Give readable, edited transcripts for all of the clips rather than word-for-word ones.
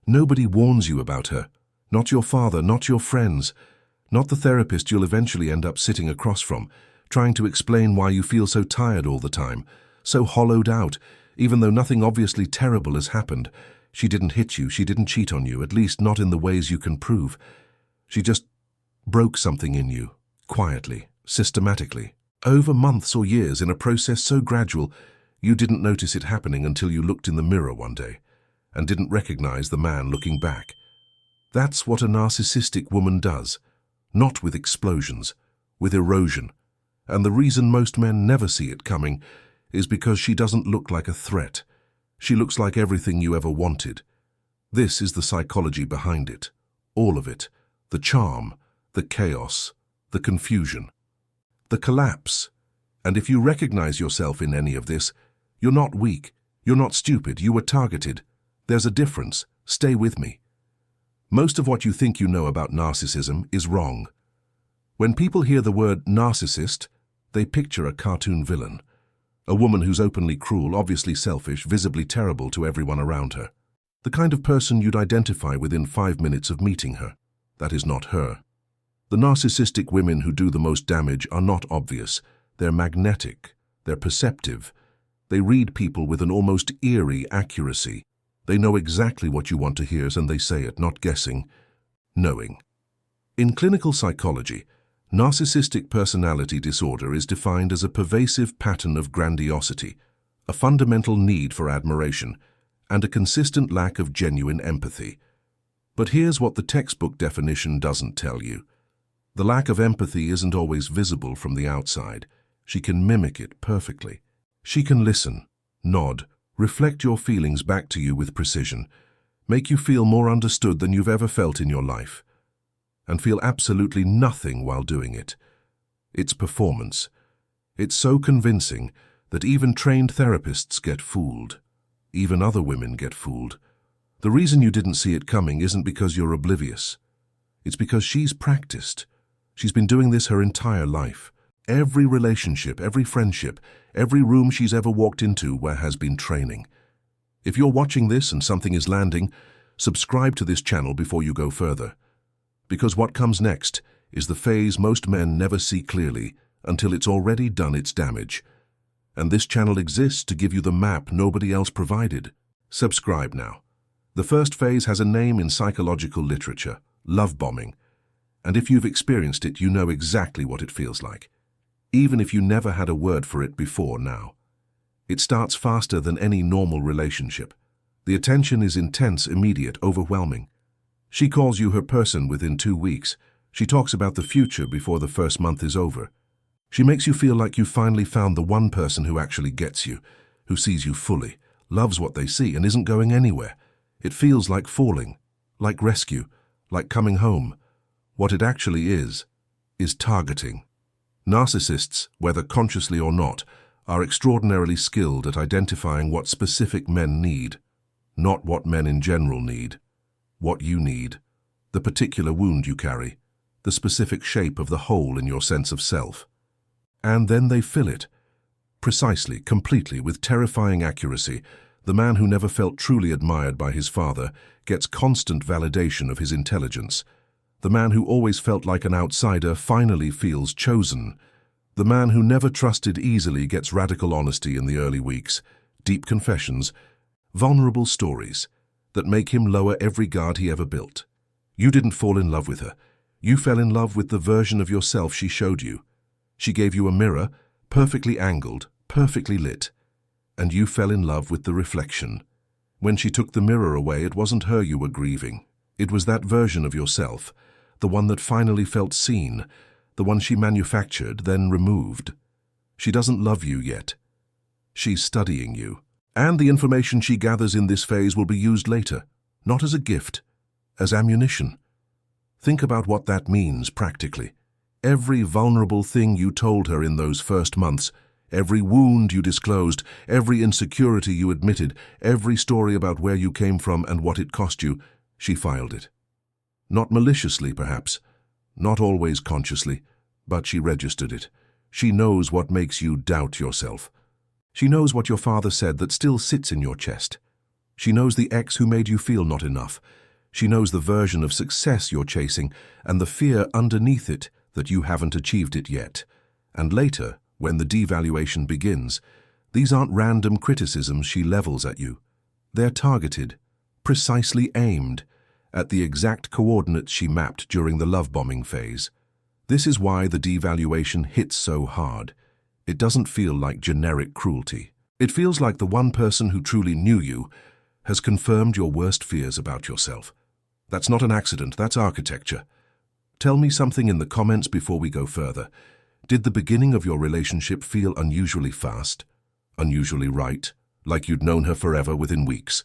Nobody warns you about her. Not your father, not your friends, not the therapist you'll eventually end up sitting across from, trying to explain why you feel so tired all the time, so hollowed out, even though nothing obviously terrible has happened. She didn't hit you, she didn't cheat on you, at least not in the ways you can prove. She just broke something in you, quietly, systematically, over months or years in a process so gradual you didn't notice it happening until you looked in the mirror one day and didn't recognize the man looking back. That's what a narcissistic woman does, not with explosions, with erosion. And the reason most men never see it coming is because she doesn't look like a threat. She looks like everything you ever wanted. This is the psychology behind it, all of it, the charm, the chaos, the confusion, the collapse. And if you recognize yourself in any of this, you're not weak, you're not stupid, you were targeted. There's a difference. Stay with me. Most of what you think you know about narcissism is wrong. When people hear the word narcissist, they picture a cartoon villain, a woman who's openly cruel, obviously selfish, visibly terrible to everyone around her. The kind of person you'd identify within 5 minutes of meeting her. That is not her. The narcissistic women who do the most damage are not obvious. They're magnetic. They're perceptive. They read people with an almost eerie accuracy. They know exactly what you want to hear and they say it, not guessing, knowing. In clinical psychology, narcissistic personality disorder is defined as a pervasive pattern of grandiosity, a fundamental need for admiration, and a consistent lack of genuine empathy. But here's what the textbook definition doesn't tell you. The lack of empathy isn't always visible from the outside. She can mimic it perfectly. She can listen, nod, reflect your feelings back to you with precision, make you feel more understood than you've ever felt in your life, and feel absolutely nothing while doing it. It's performance. It's so convincing that even trained therapists get fooled. Even other women get fooled. The reason you didn't see it coming isn't because you're oblivious. It's because she's practiced. She's been doing this her entire life. Every relationship, every friendship, every room she's ever walked into where has been training. If you're watching this and something is landing, subscribe to this channel before you go further. Because what comes next is the phase most men never see clearly until it's already done its damage. And this channel exists to give you the map nobody else provided. Subscribe now. The first phase has a name in psychological literature, love bombing. And if you've experienced it, you know exactly what it feels like. Even if you never had a word for it before now. It starts faster than any normal relationship. The attention is intense, immediate, overwhelming. She calls you her person within 2 weeks. She talks about the future before the first month is over. She makes you feel like you finally found the one person who actually gets you, who sees you fully, loves what they see, and isn't going anywhere. It feels like falling, like rescue, like coming home. What it actually is targeting. Narcissists, whether consciously or not, are extraordinarily skilled at identifying what specific men need, not what men in general need, what you need, the particular wound you carry, the specific shape of the hole in your sense of self. And then they fill it, precisely, completely, with terrifying accuracy. The man who never felt truly admired by his father gets constant validation of his intelligence. The man who always felt like an outsider finally feels chosen. The man who never trusted easily gets radical honesty in the early weeks, deep confessions, vulnerable stories that make him lower every guard he ever built. You didn't fall in love with her. You fell in love with the version of yourself she showed you. She gave you a mirror, perfectly angled, perfectly lit, and you fell in love with the reflection. When she took the mirror away, it wasn't her you were grieving. It was that version of yourself, the one that finally felt seen, the one she manufactured, then removed. She doesn't love you yet. She's studying you. And the information she gathers in this phase will be used later, not as a gift, as ammunition. Think about what that means practically. Every vulnerable thing you told her in those first months, every wound you disclosed, every insecurity you admitted, every story about where you came from and what it cost you, she filed it. Not maliciously, perhaps, not always consciously, but she registered it. She knows what makes you doubt yourself. She knows what your father said that still sits in your chest. She knows the ex who made you feel not enough. She knows the version of success you're chasing and the fear underneath it that you haven't achieved it yet. And later, when the devaluation begins, these aren't random criticisms she levels at you. They're targeted, precisely aimed at the exact coordinates she mapped during the love bombing phase. This is why the devaluation hits so hard. It doesn't feel like generic cruelty. It feels like the one person who truly knew you has confirmed your worst fears about yourself. That's not an accident, that's architecture. Tell me something in the comments before we go further. Did the beginning of your relationship feel unusually fast? Unusually right? Like you'd known her forever within weeks?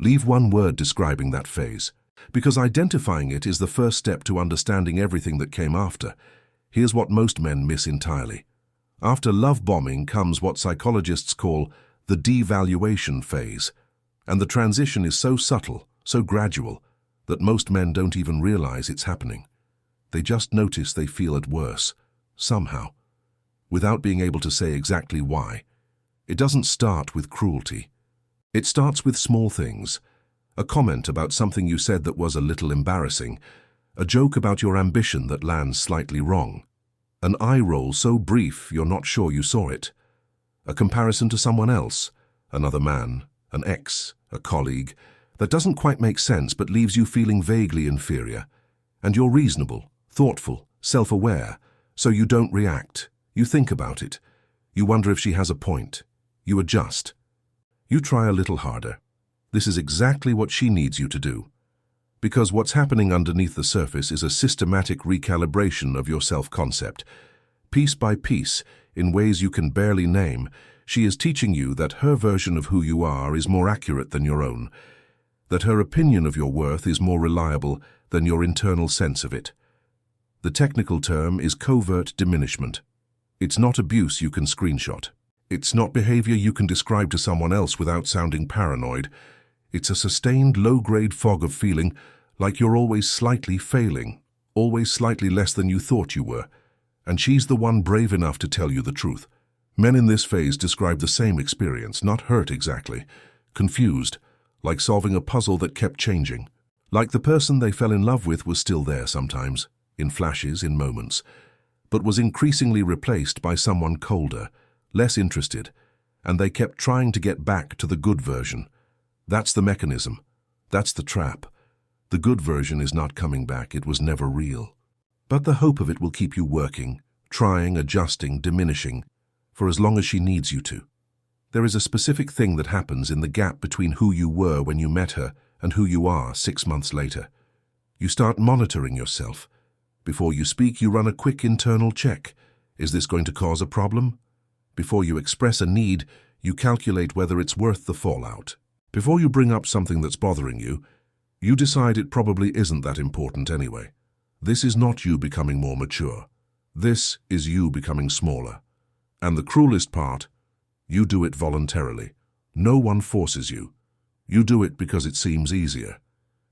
Leave one word describing that phase. Because identifying it is the first step to understanding everything that came after. Here's what most men miss entirely. After love bombing comes what psychologists call the devaluation phase. And the transition is so subtle, so gradual, that most men don't even realize it's happening. They just notice they feel it worse, somehow, without being able to say exactly why. It doesn't start with cruelty. It starts with small things. A comment about something you said that was a little embarrassing. A joke about your ambition that lands slightly wrong. An eye roll so brief you're not sure you saw it. A comparison to someone else, another man, an ex, a colleague, that doesn't quite make sense but leaves you feeling vaguely inferior. And you're reasonable, thoughtful, self-aware, so you don't react. You think about it. You wonder if she has a point. You adjust. You try a little harder. This is exactly what she needs you to do. Because what's happening underneath the surface is a systematic recalibration of your self-concept. Piece by piece, in ways you can barely name, she is teaching you that her version of who you are is more accurate than your own, that her opinion of your worth is more reliable than your internal sense of it. The technical term is covert diminishment. It's not abuse you can screenshot. It's not behavior you can describe to someone else without sounding paranoid. It's a sustained low-grade fog of feeling like you're always slightly failing, always slightly less than you thought you were. And she's the one brave enough to tell you the truth. Men in this phase describe the same experience, not hurt exactly, confused, like solving a puzzle that kept changing. Like the person they fell in love with was still there sometimes, in flashes, in moments, but was increasingly replaced by someone colder, less interested, and they kept trying to get back to the good version. That's the mechanism. That's the trap. The good version is not coming back. It was never real. But the hope of it will keep you working, trying, adjusting, diminishing, for as long as she needs you to. There is a specific thing that happens in the gap between who you were when you met her and who you are 6 months later. You start monitoring yourself. Before you speak, you run a quick internal check. Is this going to cause a problem? Before you express a need, you calculate whether it's worth the fallout. Before you bring up something that's bothering you, you decide it probably isn't that important anyway. This is not you becoming more mature. This is you becoming smaller. And the cruelest part, you do it voluntarily. No one forces you. You do it because it seems easier.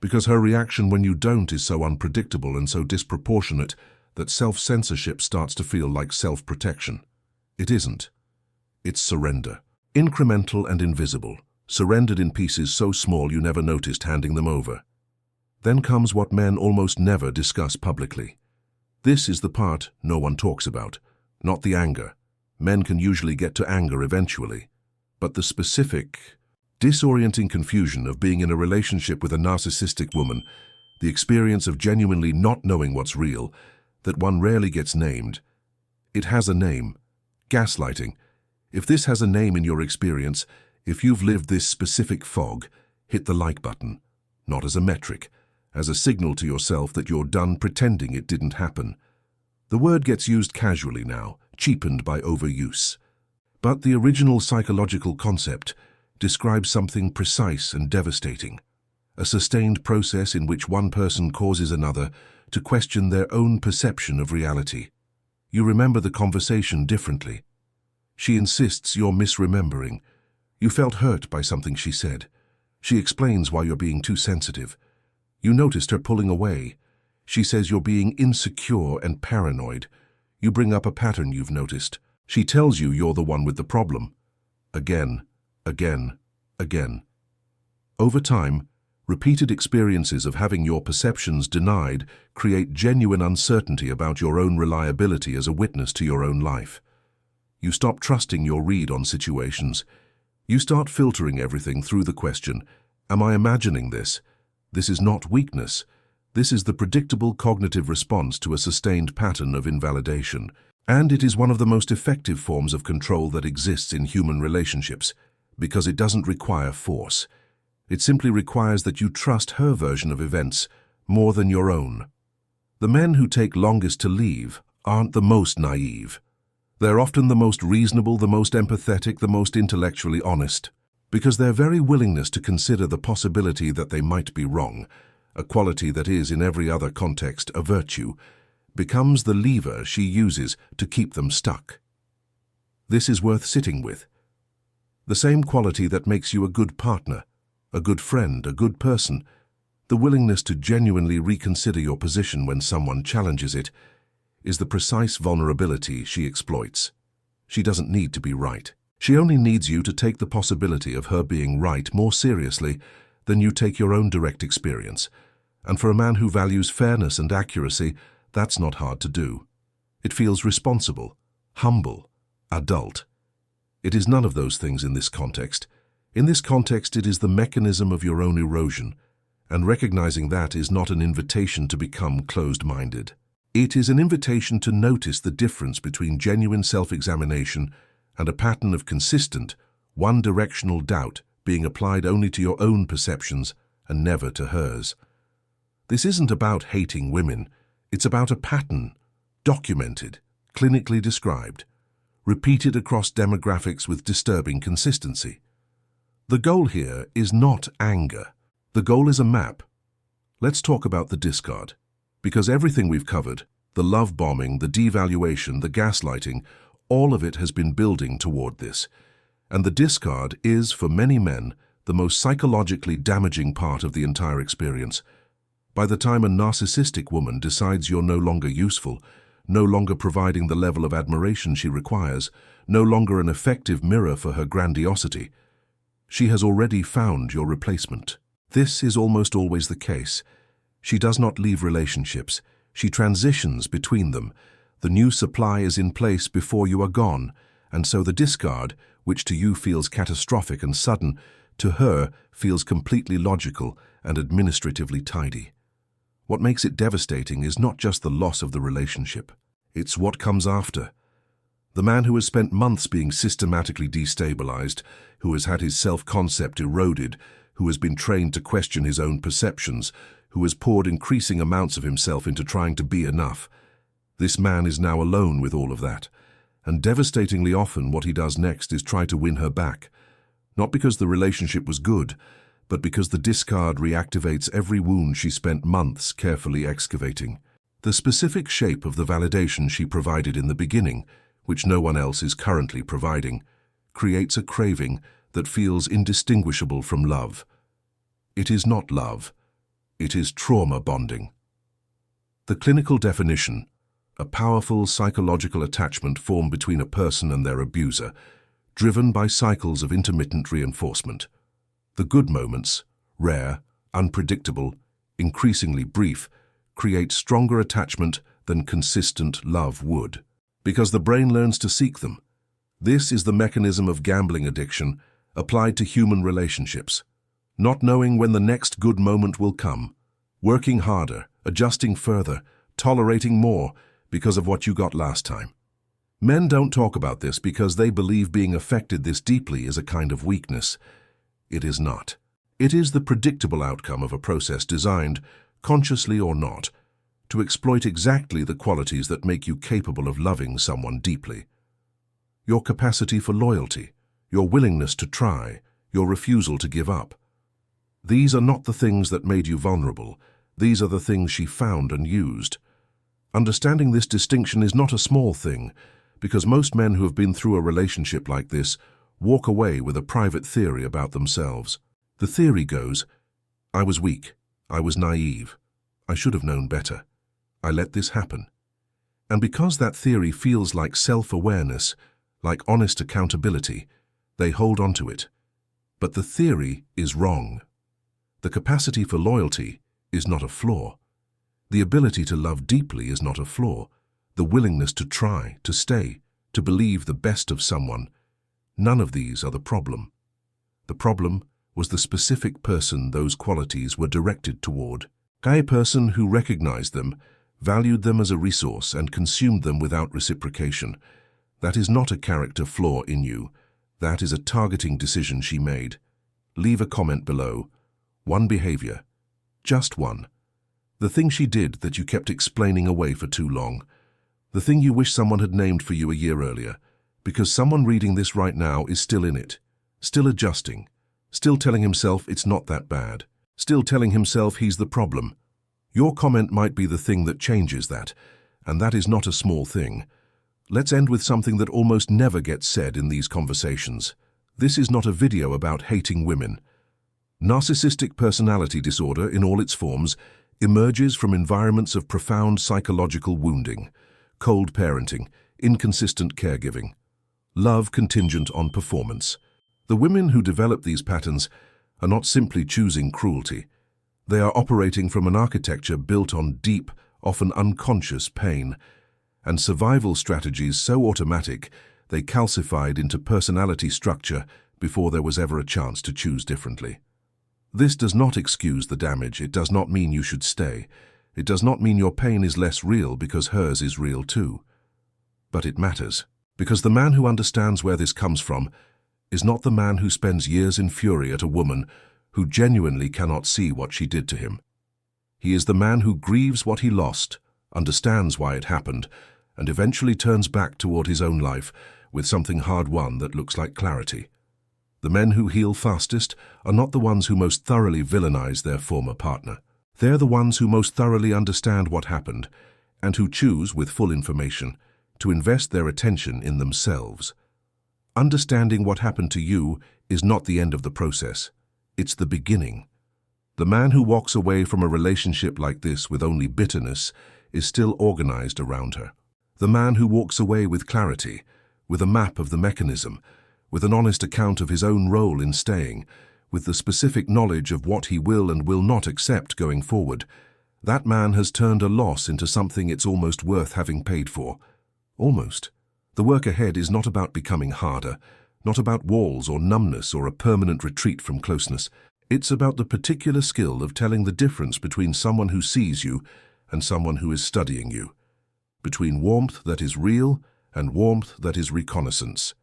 Because her reaction when you don't is so unpredictable and so disproportionate that self-censorship starts to feel like self-protection. It isn't. It's surrender. Incremental and invisible. Surrendered in pieces so small you never noticed handing them over. Then comes what men almost never discuss publicly. This is the part no one talks about, not the anger. Men can usually get to anger eventually, but the specific, disorienting confusion of being in a relationship with a narcissistic woman, the experience of genuinely not knowing what's real, that one rarely gets named. It has a name. Gaslighting. If this has a name in your experience, if you've lived this specific fog, hit the like button, not as a metric, as a signal to yourself that you're done pretending it didn't happen. The word gets used casually now, cheapened by overuse. But the original psychological concept describes something precise and devastating, a sustained process in which one person causes another to question their own perception of reality. You remember the conversation differently. She insists you're misremembering. You felt hurt by something she said. She explains why you're being too sensitive. You noticed her pulling away. She says you're being insecure and paranoid. You bring up a pattern you've noticed. She tells you you're the one with the problem. Again, again, again. Over time, repeated experiences of having your perceptions denied create genuine uncertainty about your own reliability as a witness to your own life. You stop trusting your read on situations. You start filtering everything through the question, am I imagining this? This is not weakness. This is the predictable cognitive response to a sustained pattern of invalidation. And it is one of the most effective forms of control that exists in human relationships, because it doesn't require force. It simply requires that you trust her version of events more than your own. The men who take longest to leave aren't the most naive. They're often the most reasonable, the most empathetic, the most intellectually honest, because their very willingness to consider the possibility that they might be wrong, a quality that is, in every other context, a virtue, becomes the lever she uses to keep them stuck. This is worth sitting with. The same quality that makes you a good partner, a good friend, a good person, the willingness to genuinely reconsider your position when someone challenges it, is the precise vulnerability she exploits. She doesn't need to be right. She only needs you to take the possibility of her being right more seriously than you take your own direct experience. And for a man who values fairness and accuracy, that's not hard to do. It feels responsible, humble, adult. It is none of those things in this context. In this context, it is the mechanism of your own erosion, and recognizing that is not an invitation to become closed-minded. It is an invitation to notice the difference between genuine self-examination and a pattern of consistent, one-directional doubt being applied only to your own perceptions and never to hers. This isn't about hating women. It's about a pattern, documented, clinically described, repeated across demographics with disturbing consistency. The goal here is not anger. The goal is a map. Let's talk about the discard. Because everything we've covered, the love bombing, the devaluation, the gaslighting, all of it has been building toward this. And the discard is, for many men, the most psychologically damaging part of the entire experience. By the time a narcissistic woman decides you're no longer useful, no longer providing the level of admiration she requires, no longer an effective mirror for her grandiosity, she has already found your replacement. This is almost always the case. She does not leave relationships. She transitions between them. The new supply is in place before you are gone, and so the discard, which to you feels catastrophic and sudden, to her feels completely logical and administratively tidy. What makes it devastating is not just the loss of the relationship. It's what comes after. The man who has spent months being systematically destabilized, who has had his self-concept eroded, who has been trained to question his own perceptions, who has poured increasing amounts of himself into trying to be enough. This man is now alone with all of that, and devastatingly often what he does next is try to win her back. Not because the relationship was good, but because the discard reactivates every wound she spent months carefully excavating. The specific shape of the validation she provided in the beginning, which no one else is currently providing, creates a craving that feels indistinguishable from love. It is not love. It is trauma bonding. The clinical definition, a powerful psychological attachment formed between a person and their abuser, driven by cycles of intermittent reinforcement. The good moments, rare, unpredictable, increasingly brief, create stronger attachment than consistent love would, because the brain learns to seek them. This is the mechanism of gambling addiction applied to human relationships. Not knowing when the next good moment will come, working harder, adjusting further, tolerating more because of what you got last time. Men don't talk about this because they believe being affected this deeply is a kind of weakness. It is not. It is the predictable outcome of a process designed, consciously or not, to exploit exactly the qualities that make you capable of loving someone deeply. Your capacity for loyalty, your willingness to try, your refusal to give up. These are not the things that made you vulnerable. These are the things she found and used. Understanding this distinction is not a small thing, because most men who have been through a relationship like this walk away with a private theory about themselves. The theory goes, I was weak, I was naive, I should have known better, I let this happen. And because that theory feels like self-awareness, like honest accountability, they hold on to it. But the theory is wrong. The capacity for loyalty is not a flaw. The ability to love deeply is not a flaw. The willingness to try, to stay, to believe the best of someone, none of these are the problem. The problem was the specific person those qualities were directed toward. A person who recognized them, valued them as a resource, and consumed them without reciprocation. That is not a character flaw in you. That is a targeting decision she made. Leave a comment below. One behavior. Just one. The thing she did that you kept explaining away for too long. The thing you wish someone had named for you a year earlier. Because someone reading this right now is still in it. Still adjusting. Still telling himself it's not that bad. Still telling himself he's the problem. Your comment might be the thing that changes that, and that is not a small thing. Let's end with something that almost never gets said in these conversations. This is not a video about hating women. Narcissistic personality disorder, in all its forms, emerges from environments of profound psychological wounding, cold parenting, inconsistent caregiving, love contingent on performance. The women who develop these patterns are not simply choosing cruelty. They are operating from an architecture built on deep, often unconscious pain, and survival strategies so automatic they calcified into personality structure before there was ever a chance to choose differently. This does not excuse the damage. It does not mean you should stay. It does not mean your pain is less real because hers is real too. But it matters, because the man who understands where this comes from is not the man who spends years in fury at a woman who genuinely cannot see what she did to him. He is the man who grieves what he lost, understands why it happened, and eventually turns back toward his own life with something hard-won that looks like clarity. The men who heal fastest are not the ones who most thoroughly villainize their former partner. They're the ones who most thoroughly understand what happened and who choose, with full information, to invest their attention in themselves. Understanding what happened to you is not the end of the process. It's the beginning. The man who walks away from a relationship like this with only bitterness is still organized around her. The man who walks away with clarity, with a map of the mechanism, with an honest account of his own role in staying, with the specific knowledge of what he will and will not accept going forward, that man has turned a loss into something it's almost worth having paid for. Almost. The work ahead is not about becoming harder, not about walls or numbness or a permanent retreat from closeness. It's about the particular skill of telling the difference between someone who sees you and someone who is studying you, between warmth that is real and warmth that is reconnaissance.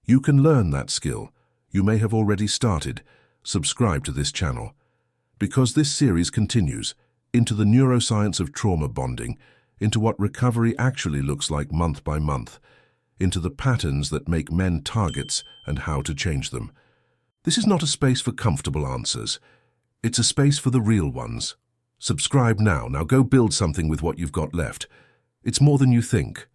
You can learn that skill. You may have already started. Subscribe to this channel. Because this series continues into the neuroscience of trauma bonding, into what recovery actually looks like month by month, into the patterns that make men targets and how to change them. This is not a space for comfortable answers. It's a space for the real ones. Subscribe now. Now go build something with what you've got left. It's more than you think.